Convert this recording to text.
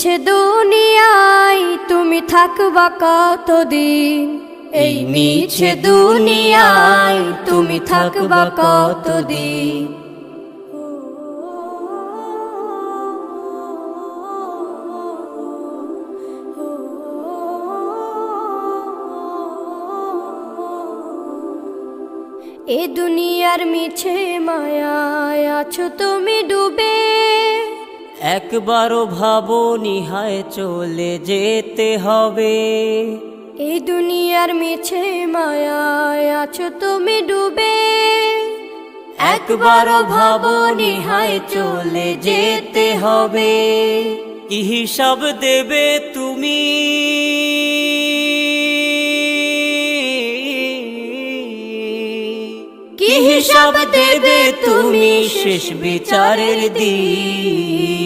মিছে দুনিয়ায় তুমি থাকবা কতদিন, এই মিছে দুনিয়ায় তুমি থাকবা কতদিন। এ দুনিয়ার মিছে মায়ায় আছো তুমি ডুবে, একবারও ভাবোনি হায় চলে যেতে হবে। এই দুনিয়ার মিছে মায়ায় আছো তুমি ডুবে, একবারও ভাবোনি হায় চলে যেতে হবে। কি হিসাব দেবে তুমি, কি হিসাব দেবে তুমি শেষ বিচারের দিন।